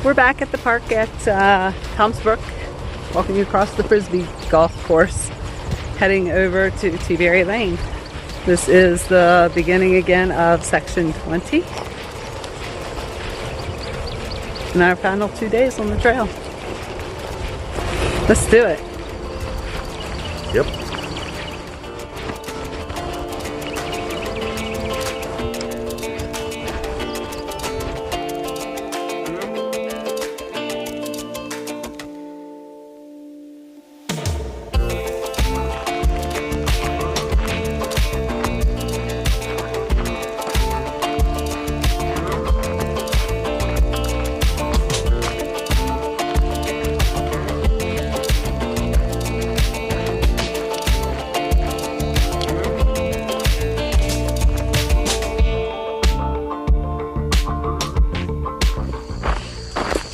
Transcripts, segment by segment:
We're back at the park at Tom's Brook, walking across the Frisbee golf course, heading over to Teaberry Lane. This is the beginning again of section 20 and our final 2 days on the trail. Let's do it. Yep.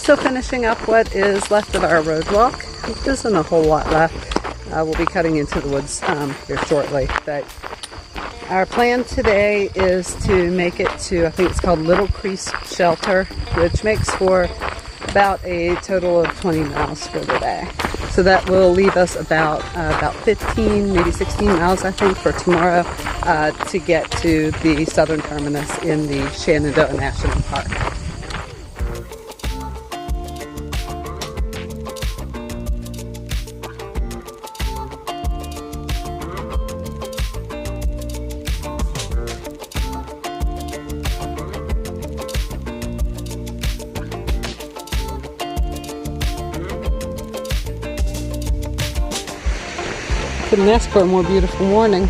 So finishing up what is left of our road walk. There isn't a whole lot left. We'll be cutting into the woods here shortly. But our plan today is to make it to, I think it's called Little Creek Shelter, which makes for about a total of 20 miles for the day. So that will leave us about 15, maybe 16 miles, I think, for tomorrow to get to the southern terminus in the Shenandoah National Park. Couldn't ask for a more beautiful morning.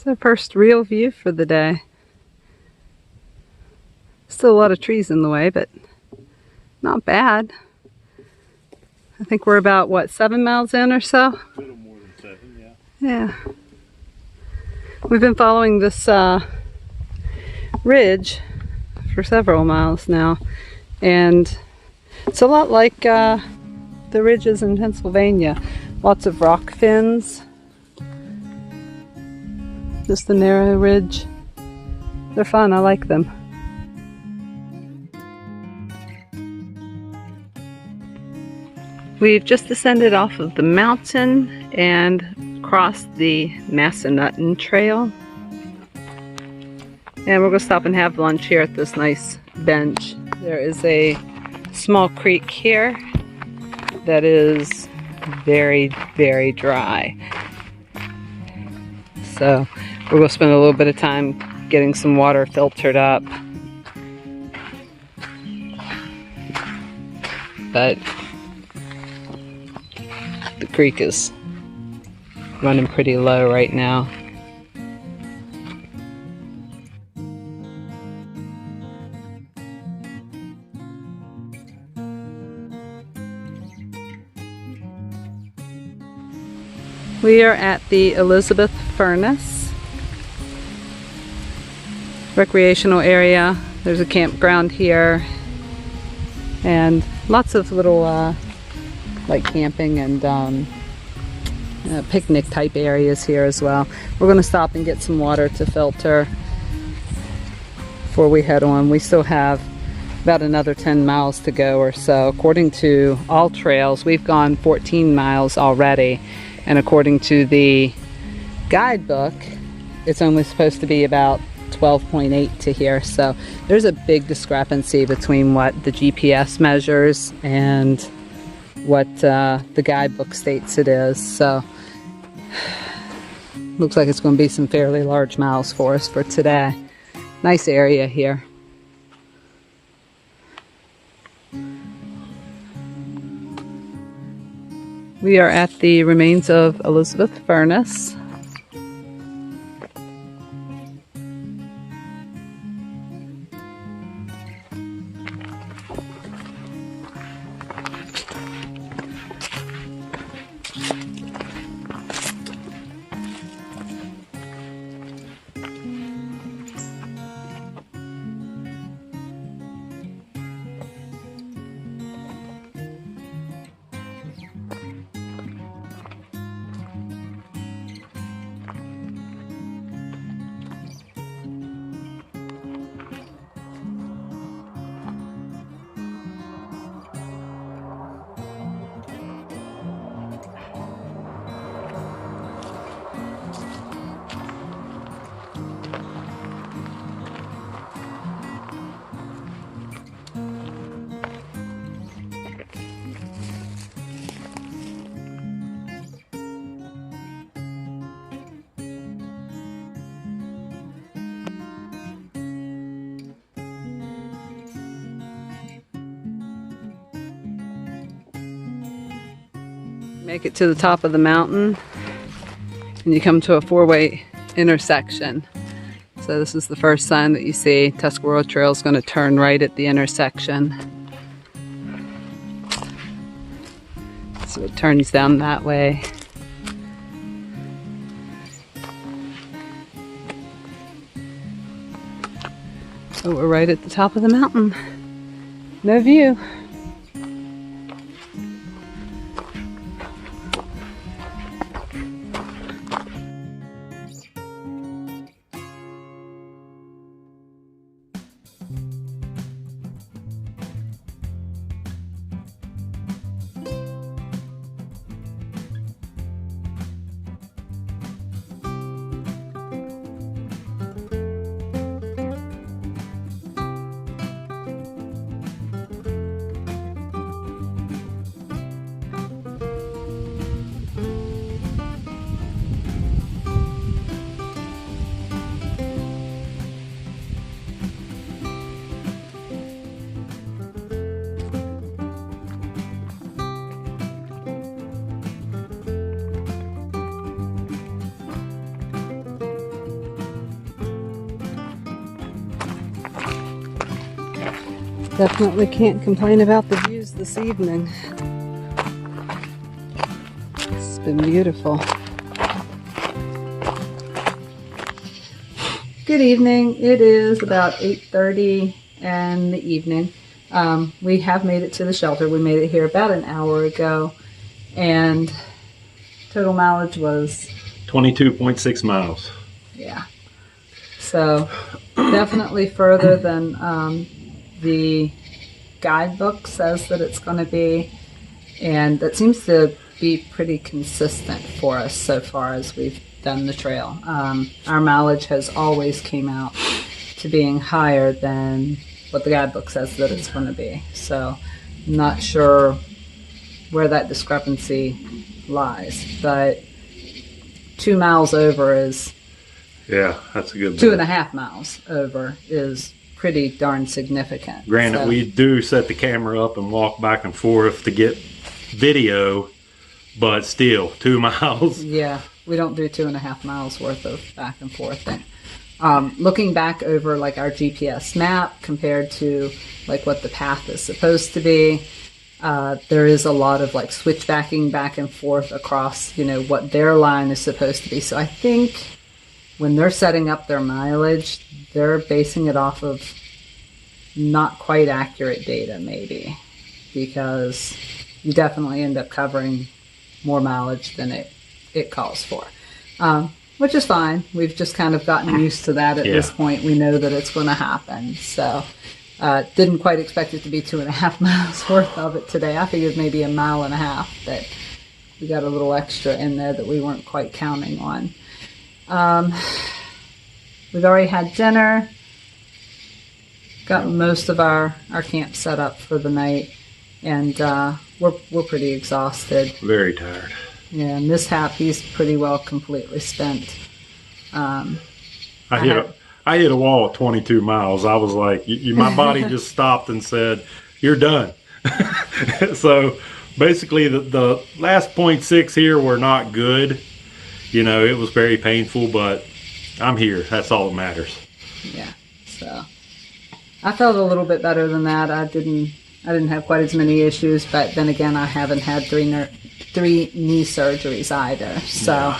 It's our first real view for the day. Still a lot of trees in the way, but not bad. I think we're about, what, 7 miles in or so? A little more than 7, yeah. Yeah. We've been following this ridge for several miles now, and it's a lot like the ridges in Pennsylvania. Lots of rock fins. Just a narrow ridge. They're fun, I like them. We've just descended off of the mountain and crossed the Massanutten Trail. And we're going to stop and have lunch here at this nice bench. There is a small creek here that is very, very dry. So we're going to spend a little bit of time getting some water filtered up. But the creek is running pretty low right now. We are at the Elizabeth Furnace. recreational area. There's a campground here and lots of little like camping and picnic type areas here as well. We're going to stop and get some water to filter before we head on. We still have about another 10 miles to go or so. According to all trails, we've gone 14 miles already, and according to the guidebook, it's only supposed to be about 12.8 to here. So there's a big discrepancy between what the GPS measures and what the guidebook states it is. So looks like it's going to be some fairly large miles for us for today. Nice area here. We are at the remains of Elizabeth Furnace. Make it to the top of the mountain and you come to a four-way intersection. So this is the first sign that you see. Tuscarora Trail is going to turn right at the intersection. So it turns down that way. So we're right at the top of the mountain. No view. Definitely can't complain about the views this evening. It's been beautiful. Good evening. It is about 8:30 in the evening. We have made it to the shelter. We made it here about an hour ago, and total mileage was 22.6 miles. Yeah. So definitely further than the guidebook says that it's going to be, and that seems to be pretty consistent for us so far as we've done the trail. Our mileage has always came out to being higher than what the guidebook says that it's going to be. So I'm not sure where that discrepancy lies, but 2 miles over is, Yeah, that's a good 2.5 miles over is pretty darn significant. Granted, So, we do set the camera up and walk back and forth to get video, but still 2 miles. yeah, we don't do 2.5 miles worth of back and forth thing. Looking back over like our GPS map compared to like what the path is supposed to be, there is a lot of like switchbacking back and forth across, you know, what their line is supposed to be. So I think when they're setting up their mileage, they're basing it off of not quite accurate data, maybe, because you definitely end up covering more mileage than it calls for, which is fine. We've just kind of gotten used to that at this point. We know that it's going to happen. So didn't quite expect it to be 2.5 miles worth of it today. I figured maybe 1.5 miles, but we got a little extra in there that we weren't quite counting on. We've already had dinner. Got most of our camp set up for the night, and we're pretty exhausted. Very tired. Yeah, mishap, he's pretty well completely spent. I hit a wall at 22 miles. I was like, my body just stopped and said, "You're done." So basically, the last 0.6 here were not good. You know, it was very painful, but I'm here. That's all that matters. Yeah. So I felt a little bit better than that. I didn't have quite as many issues, but then again, I haven't had three knee surgeries either. So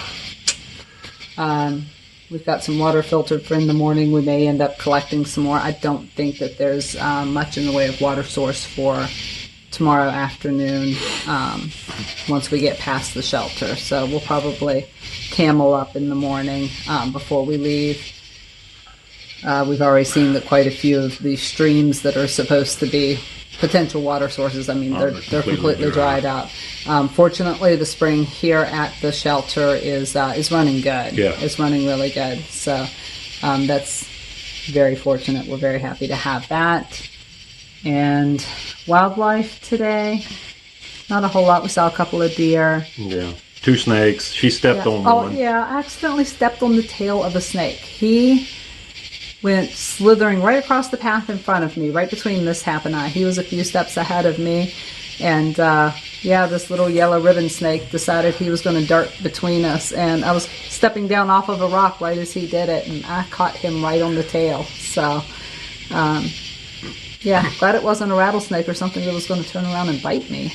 we've got some water filtered for in the morning. We may end up collecting some more. I don't think that there's much in the way of water source for tomorrow afternoon once we get past the shelter. So we'll probably camel up in the morning before we leave. We've already seen that quite a few of these streams that are supposed to be potential water sources, I mean, they're completely dried up. Fortunately, the spring here at the shelter is running good. Yeah. It's running really good. So that's very fortunate. We're very happy to have that. And wildlife today, not a whole lot. We saw a couple of deer. Yeah. 2 snakes. She stepped on one. Oh, yeah. I accidentally stepped on the tail of a snake. He went slithering right across the path in front of me, right between Mishap and I. He was a few steps ahead of me. And, this little yellow ribbon snake decided he was going to dart between us. And I was stepping down off of a rock right as he did it, and I caught him right on the tail. So, glad it wasn't a rattlesnake or something that was going to turn around and bite me.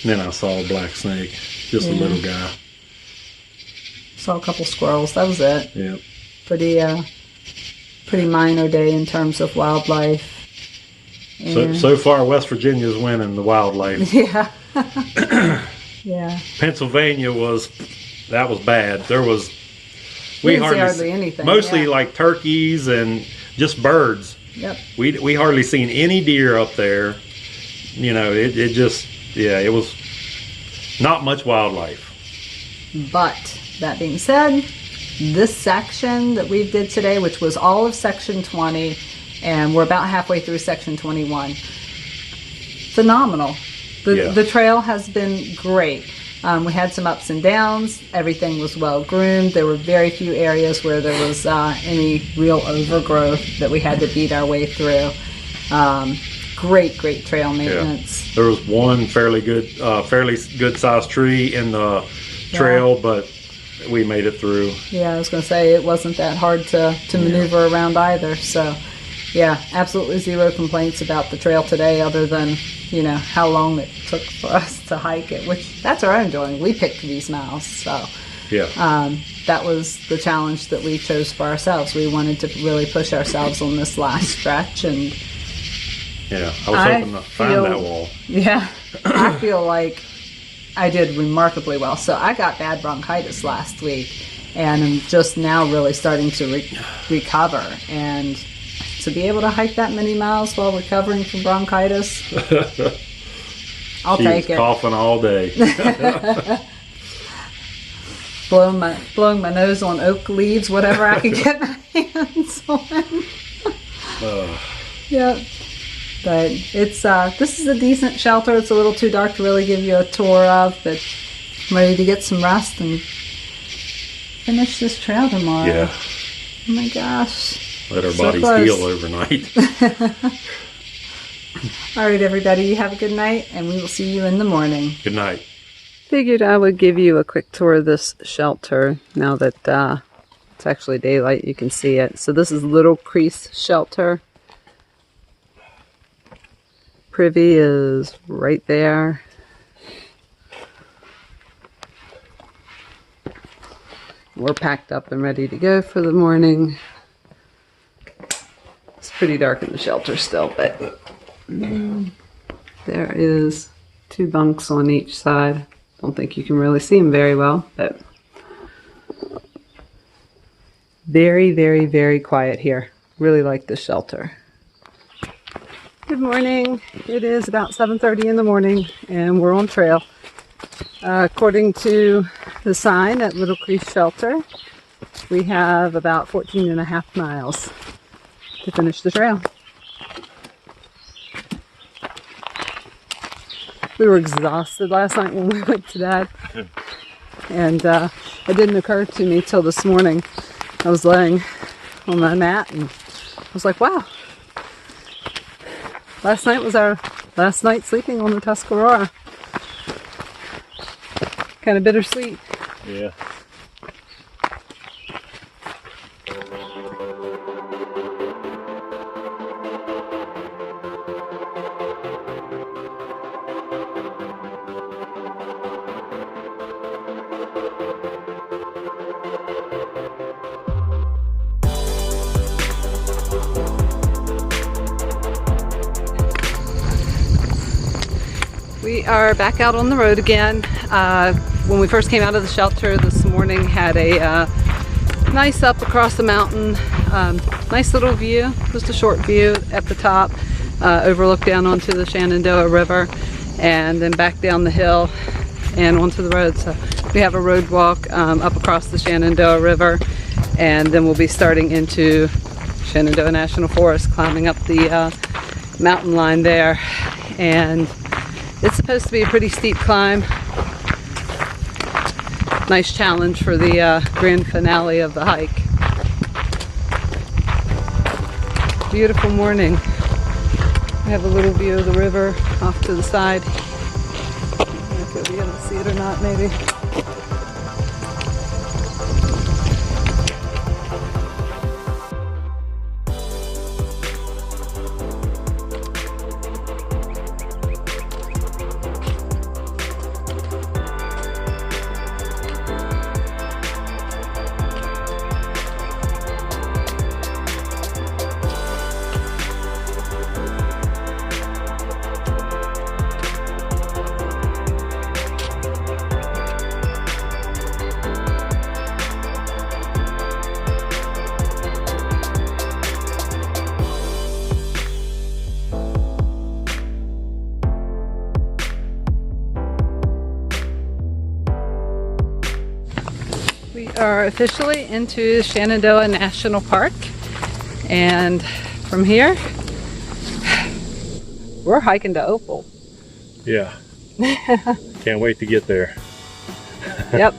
Then I saw a black snake, just a little guy. Saw a couple squirrels. That was it. Yep. Pretty minor day in terms of wildlife. So far, West Virginia's winning the wildlife. Yeah. Yeah. Pennsylvania was bad. We didn't see hardly anything. Mostly like turkeys and just birds. Yep. We hardly seen any deer up there. You know, it was not much wildlife. But that being said, this section that we did today, which was all of section 20, and we're about halfway through section 21, phenomenal. The trail has been great. We had some ups and downs. Everything was well groomed. There were very few areas where there was any real overgrowth that we had to beat our way through. Great trail maintenance. Yeah. There was one fairly good sized tree in the trail, but we made it through. Yeah, I was going to say it wasn't that hard to maneuver around either. So, yeah, absolutely zero complaints about the trail today, other than how long it took for us to hike it. Which that's our own doing. We picked these miles, so that was the challenge that we chose for ourselves. We wanted to really push ourselves on this last stretch, and I was hoping to find that wall. Yeah, I feel like I did remarkably well. So I got bad bronchitis last week, and I'm just now really starting to recover. And to be able to hike that many miles while recovering from bronchitis, I'll take it. Coughing all day. blowing my nose on oak leaves, whatever I could get my hands on. Yeah. But it's this is a decent shelter. It's a little too dark to really give you a tour of, but I'm ready to get some rest and finish this trail tomorrow. Yeah. Oh my gosh. Let our bodies heal overnight. All right, everybody. You have a good night, and we will see you in the morning. Good night. Figured I would give you a quick tour of this shelter now that it's actually daylight. You can see it. So this is Little Crease Shelter. Privy is right there. We're packed up and ready to go for the morning. It's pretty dark in the shelter still, but there is 2 bunks on each side. Don't think you can really see them very well, but very, very, very quiet here. Really like the shelter. Good morning. It is about 7:30 in the morning and we're on trail. According to the sign at Little Creek Shelter, we have about 14.5 miles to finish the trail. We were exhausted last night when we went to bed, and it didn't occur to me till this morning. I was laying on my mat and I was like, wow, last night was our last night sleeping on the Tuscarora. Kind of bittersweet. Yeah. We are back out on the road again. When we first came out of the shelter this morning, had a nice up across the mountain, nice little view, just a short view at the top, overlook down onto the Shenandoah River, and then back down the hill and onto the road. So we have a road walk up across the Shenandoah River, and then we'll be starting into Shenandoah National Forest, climbing up the mountain line there. And it's supposed to be a pretty steep climb. Nice challenge for the grand finale of the hike. Beautiful morning. We have a little view of the river off to the side. I don't know if you'll be able to see it or not, maybe. We are officially into Shenandoah National Park, and from here we're hiking to Opal. Yeah. Can't wait to get there. Yep.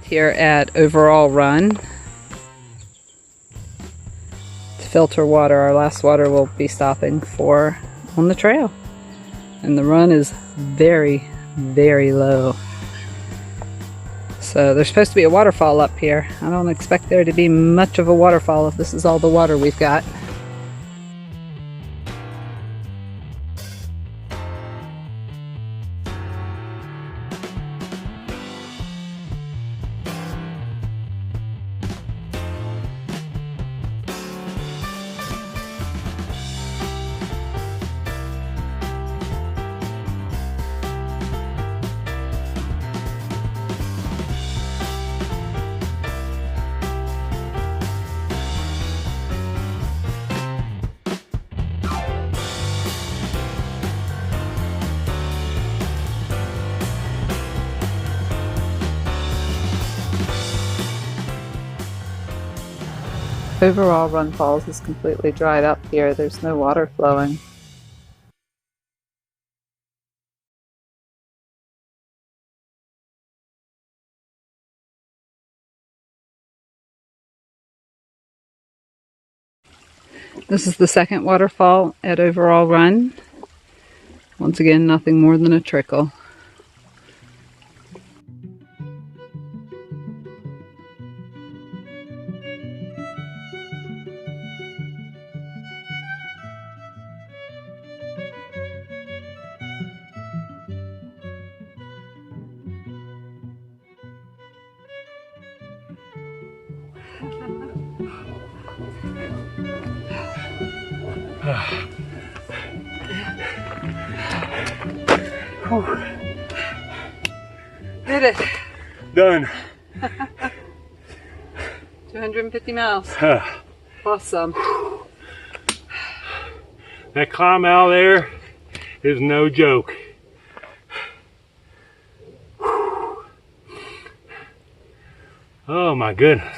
Here at Overall Run. To filter water, our last water we'll be stopping for on the trail. And the run is very, very low. So there's supposed to be a waterfall up here. I don't expect there to be much of a waterfall if this is all the water we've got. Overall Run Falls is completely dried up here. There's no water flowing. This is the second waterfall at Overall Run. Once again, nothing more than a trickle. Did it. Done. 250 miles. Awesome. That climb out there is no joke. Oh my goodness.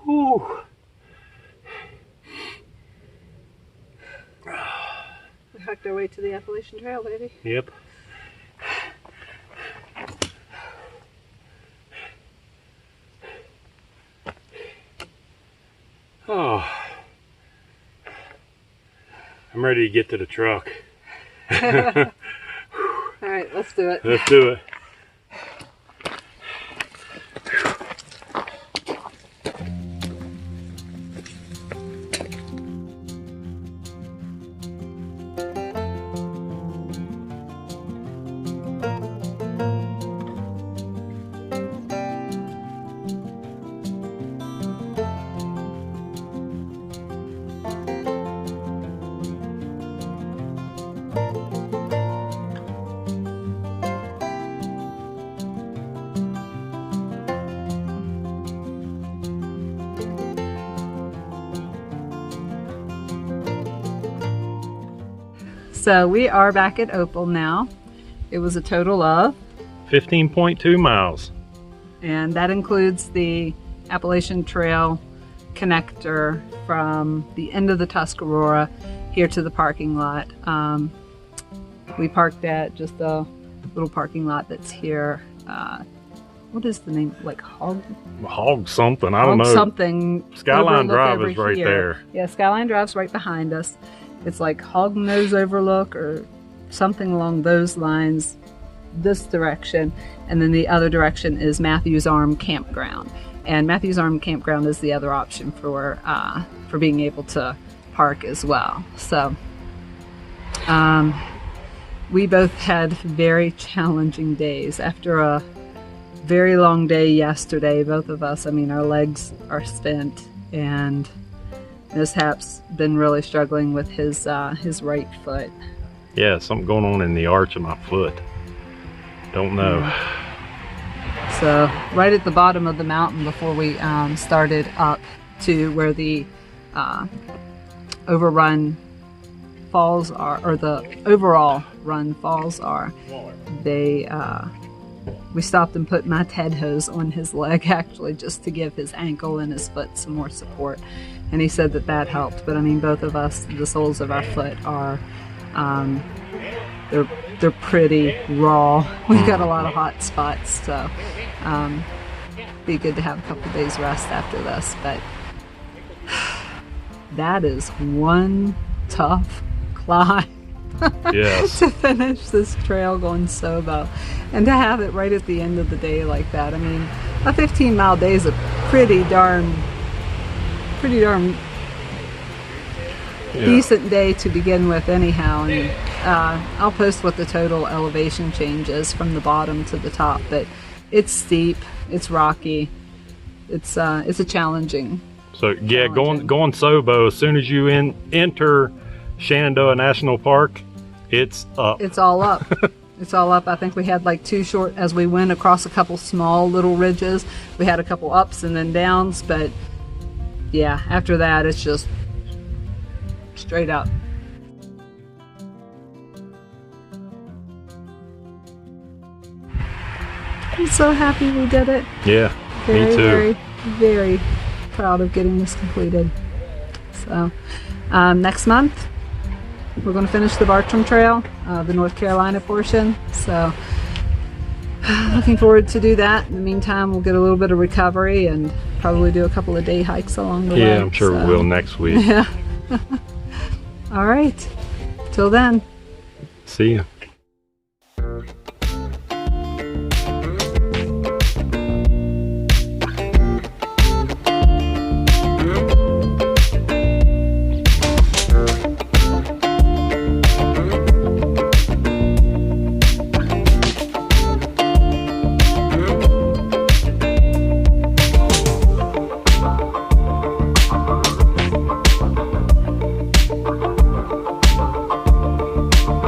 Whew. We hiked our way to the Appalachian Trail, baby. Yep. Oh. I'm ready to get to the truck. All right, let's do it. Let's do it. So we are back at Opal now. It was a total of 15.2 miles. And that includes the Appalachian Trail connector from the end of the Tuscarora here to the parking lot. We parked at just a little parking lot that's here. What is the name? Like Hog something, I don't know. Something. Skyline Drive is right there. Yeah, Skyline Drive's right behind us. It's like Hog Nose Overlook or something along those lines, this direction. And then the other direction is Matthews Arm Campground. And Matthews Arm Campground is the other option for being able to park as well. So we both had very challenging days. After a very long day yesterday, both of us, I mean, our legs are spent, and Mishap's been really struggling with his right foot. Yeah, something going on in the arch of my foot. Don't know. So right at the bottom of the mountain before we started up to where the Overrun Falls are, or the Overall Run Falls are, we stopped and put my Ted hose on his leg, actually, just to give his ankle and his foot some more support. And he said that helped. But I mean, both of us, the soles of our foot are, they're pretty raw. We've got a lot of hot spots, so be good to have a couple days rest after this. But that is one tough climb Yes. to finish this trail going SOBO, and to have it right at the end of the day like that. I mean, a 15-mile day is a pretty darn decent day to begin with anyhow. And I'll post what the total elevation change is from the bottom to the top, but it's steep, it's rocky, it's a challenging. So yeah, going SOBO, as soon as you enter Shenandoah National Park, it's up. It's all up. It's all up. I think we had like two short, as we went across a couple small little ridges, we had a couple ups and then downs, but yeah, after that it's just straight up. I'm so happy we did it. Yeah, Very, me too. very, very proud of getting this completed. So next month we're going to finish the Bartram Trail, the North Carolina portion. So looking forward to do that. In the meantime, we'll get a little bit of recovery and probably do a couple of day hikes along the way. Yeah, I'm sure we will next week. Yeah. All right. Till then. See ya.